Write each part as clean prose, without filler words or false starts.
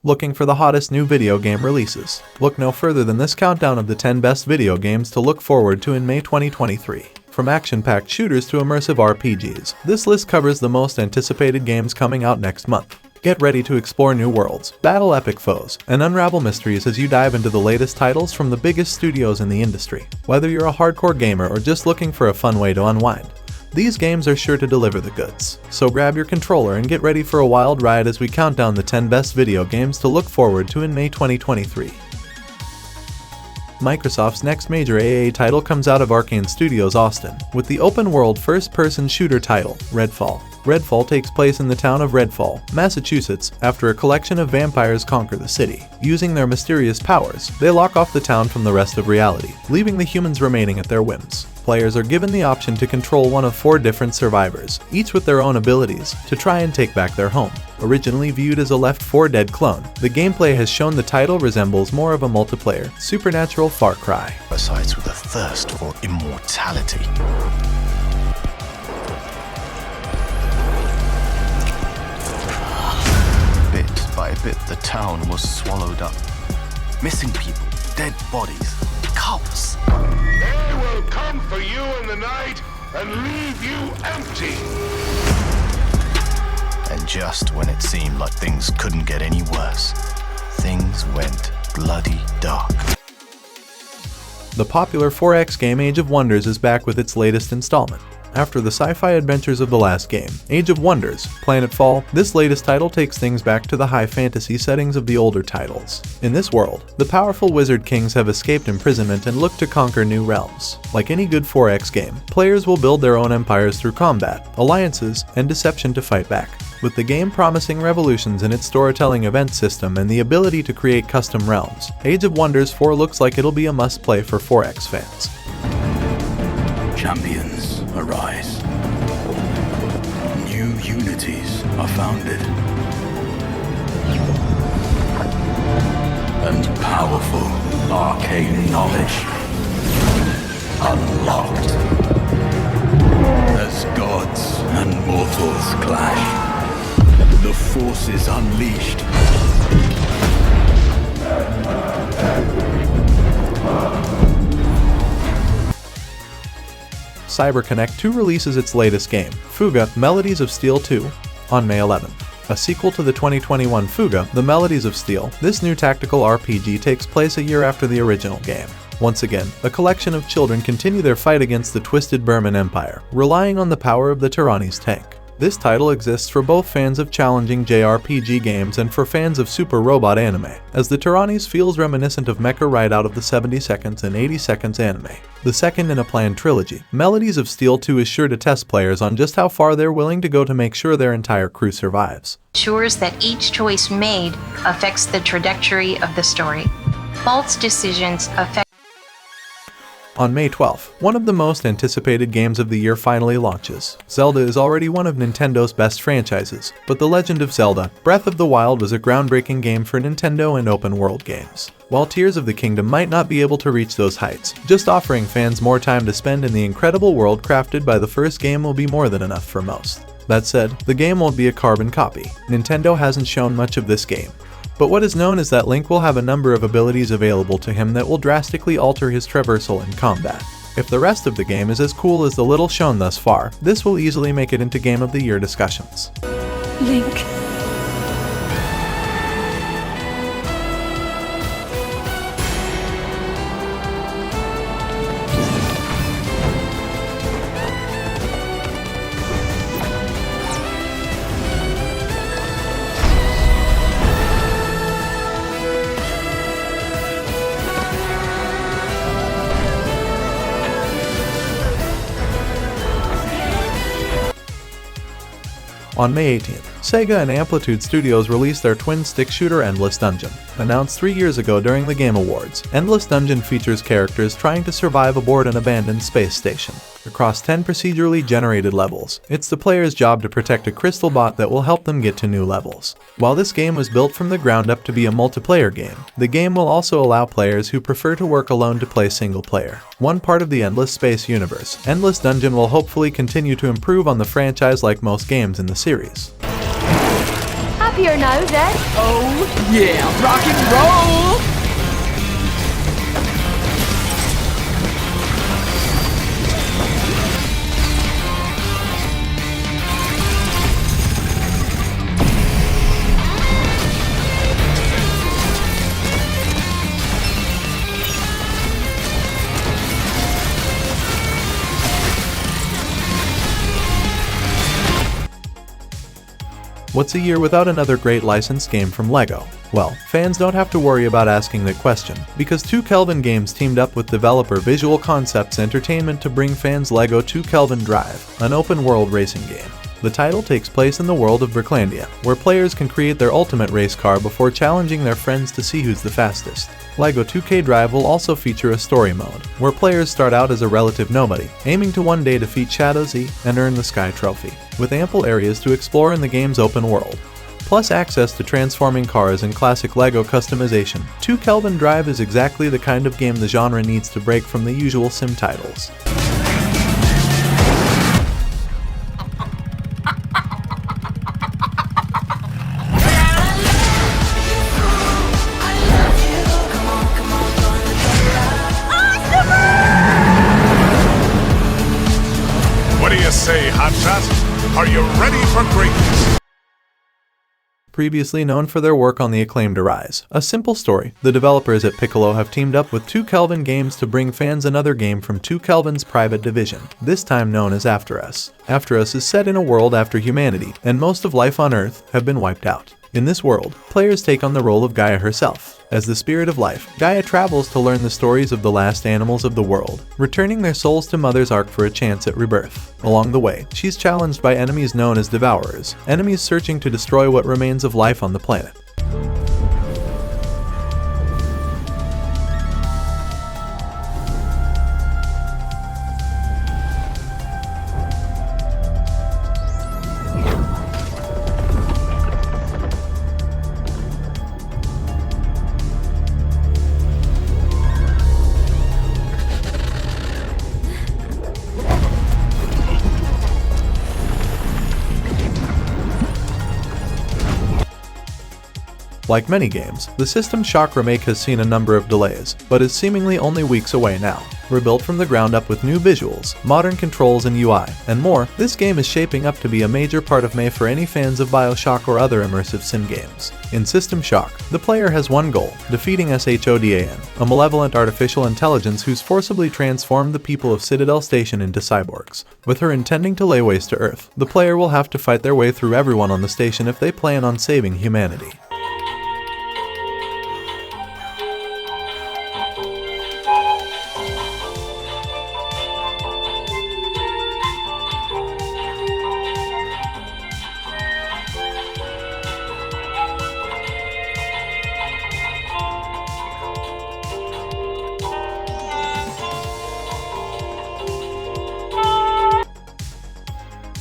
Looking for the hottest new video game releases? Look no further than this countdown of the 10 best video games to look forward to in May 2023. From action-packed shooters to immersive RPGs, this list covers the most anticipated games coming out next month. Get ready to explore new worlds, battle epic foes, and unravel mysteries as you dive into the latest titles from the biggest studios in the industry. Whether you're a hardcore gamer or just looking for a fun way to unwind, these games are sure to deliver the goods. So grab your controller and get ready for a wild ride as we count down the 10 best video games to look forward to in May 2023. Microsoft's next major AAA title comes out of Arcane Studios Austin, with the open-world first-person shooter title, Redfall. Redfall takes place in the town of Redfall, Massachusetts, after a collection of vampires conquer the city. Using their mysterious powers, they lock off the town from the rest of reality, leaving the humans remaining at their whims. Players are given the option to control one of 4 different survivors, each with their own abilities, to try and take back their home. Originally viewed as a Left 4 Dead clone, the gameplay has shown the title resembles more of a multiplayer, supernatural Far Cry. Besides with a thirst for immortality. Bit by bit, the town was swallowed up. Missing people, dead bodies, cults. They will come for you in the night and leave you empty. And just when it seemed like things couldn't get any worse, things went bloody dark. The popular 4X game Age of Wonders is back with its latest installment. After the sci-fi adventures of the last game, Age of Wonders, Planetfall, this latest title takes things back to the high fantasy settings of the older titles. In this world, the powerful wizard kings have escaped imprisonment and look to conquer new realms. Like any good 4X game, players will build their own empires through combat, alliances, and deception to fight back. With the game promising revolutions in its storytelling event system and the ability to create custom realms, Age of Wonders 4 looks like it'll be a must-play for 4X fans. Champions arise. New unities are founded. And powerful arcane knowledge unlocked. As gods and mortals clash, the forces unleashed. CyberConnect 2 releases its latest game, Fuga, Melodies of Steel 2, on May 11th. A sequel to the 2021 Fuga, The Melodies of Steel, this new tactical RPG takes place a year after the original game. Once again, a collection of children continue their fight against the twisted Burman Empire, relying on the power of the Tyranni's tank. This title exists for both fans of challenging JRPG games and for fans of super robot anime, as the Tyrannies feels reminiscent of mecha right out of the 70 Seconds and 80 Seconds anime. The second in a planned trilogy, Melodies of Steel 2 is sure to test players on just how far they're willing to go to make sure their entire crew survives. Ensures that each choice made affects the trajectory of the story. False decisions affect. On May 12th, one of the most anticipated games of the year finally launches. Zelda is already one of Nintendo's best franchises, but The Legend of Zelda: Breath of the Wild was a groundbreaking game for Nintendo and open-world games. While Tears of the Kingdom might not be able to reach those heights, just offering fans more time to spend in the incredible world crafted by the first game will be more than enough for most. That said, the game won't be a carbon copy. Nintendo hasn't shown much of this game. But what is known is that Link will have a number of abilities available to him that will drastically alter his traversal in combat. If the rest of the game is as cool as the little shown thus far, this will easily make it into Game of the Year discussions. Link. On May 18th, Sega and Amplitude Studios released their twin-stick shooter Endless Dungeon. Announced 3 years ago during the Game Awards, Endless Dungeon features characters trying to survive aboard an abandoned space station. Across 10 procedurally generated levels, it's the player's job to protect a crystal bot that will help them get to new levels. While this game was built from the ground up to be a multiplayer game, the game will also allow players who prefer to work alone to play single player. One part of the Endless Space universe, Endless Dungeon will hopefully continue to improve on the franchise like most games in the series. Happy happier now, then? Oh, yeah, rock and roll! What's a year without another great licensed game from LEGO? Well, fans don't have to worry about asking that question, because 2 Kelvin Games teamed up with developer Visual Concepts Entertainment to bring fans LEGO 2 Kelvin Drive, an open-world racing game. The title takes place in the world of Bricklandia, where players can create their ultimate race car before challenging their friends to see who's the fastest. LEGO 2K Drive will also feature a story mode, where players start out as a relative nobody, aiming to one day defeat Shadow Z and earn the Sky Trophy, with ample areas to explore in the game's open world. Plus access to transforming cars and classic LEGO customization, 2 Kelvin Drive is exactly the kind of game the genre needs to break from the usual sim titles. Say, Hotshot, are you ready for greatness? Previously known for their work on the acclaimed Arise, a simple story, the developers at Piccolo have teamed up with 2 Kelvin Games to bring fans another game from 2 Kelvin's private division, this time known as After Us. After Us is set in a world after humanity, and most of life on Earth have been wiped out. In this world, players take on the role of Gaia herself. As the spirit of life, Gaia travels to learn the stories of the last animals of the world, returning their souls to Mother's Ark for a chance at rebirth. Along the way, she's challenged by enemies known as Devourers, enemies searching to destroy what remains of life on the planet. Like many games, the System Shock remake has seen a number of delays, but is seemingly only weeks away now. Rebuilt from the ground up with new visuals, modern controls and UI, and more, this game is shaping up to be a major part of May for any fans of BioShock or other immersive sim games. In System Shock, the player has one goal, defeating SHODAN, a malevolent artificial intelligence who's forcibly transformed the people of Citadel Station into cyborgs. With her intending to lay waste to Earth, the player will have to fight their way through everyone on the station if they plan on saving humanity.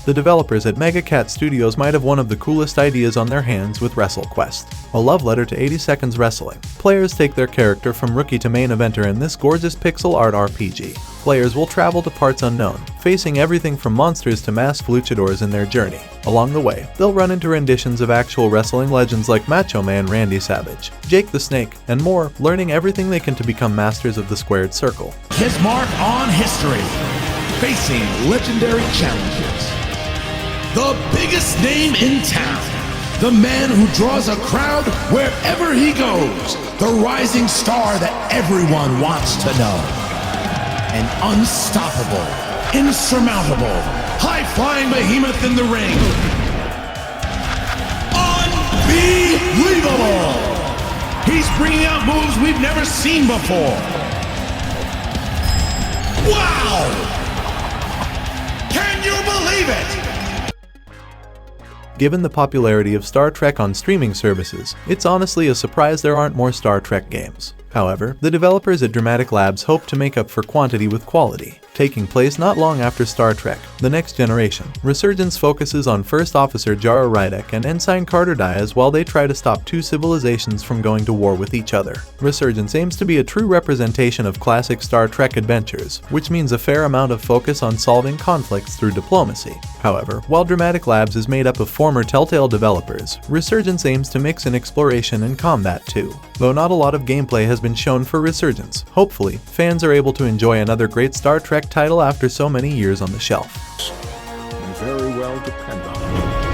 The developers at Mega Cat Studios might have one of the coolest ideas on their hands with WrestleQuest, a love letter to 80 Seconds Wrestling. Players take their character from rookie to main eventer in this gorgeous pixel art RPG. Players will travel to parts unknown, facing everything from monsters to masked luchadors in their journey. Along the way, they'll run into renditions of actual wrestling legends like Macho Man Randy Savage, Jake the Snake, and more, learning everything they can to become masters of the squared circle. His mark on history, facing legendary challenges. The biggest name in town, the man who draws a crowd wherever he goes, the rising star that everyone wants to know. An unstoppable, insurmountable, high-flying behemoth in the ring. Unbelievable! He's bringing out moves we've never seen before. Wow! Can you believe it? Given the popularity of Star Trek on streaming services, it's honestly a surprise there aren't more Star Trek games. However, the developers at Dramatic Labs hope to make up for quantity with quality. taking place not long after Star Trek: The Next Generation. Resurgence focuses on First Officer Jara Rydek and Ensign Carter Diaz while they try to stop two civilizations from going to war with each other. Resurgence aims to be a true representation of classic Star Trek adventures, which means a fair amount of focus on solving conflicts through diplomacy. However, while Dramatic Labs is made up of former Telltale developers, Resurgence aims to mix in exploration and combat too. Though not a lot of gameplay has been shown for Resurgence, hopefully, fans are able to enjoy another great Star Trek title after so many years on the shelf. Very well depend on it.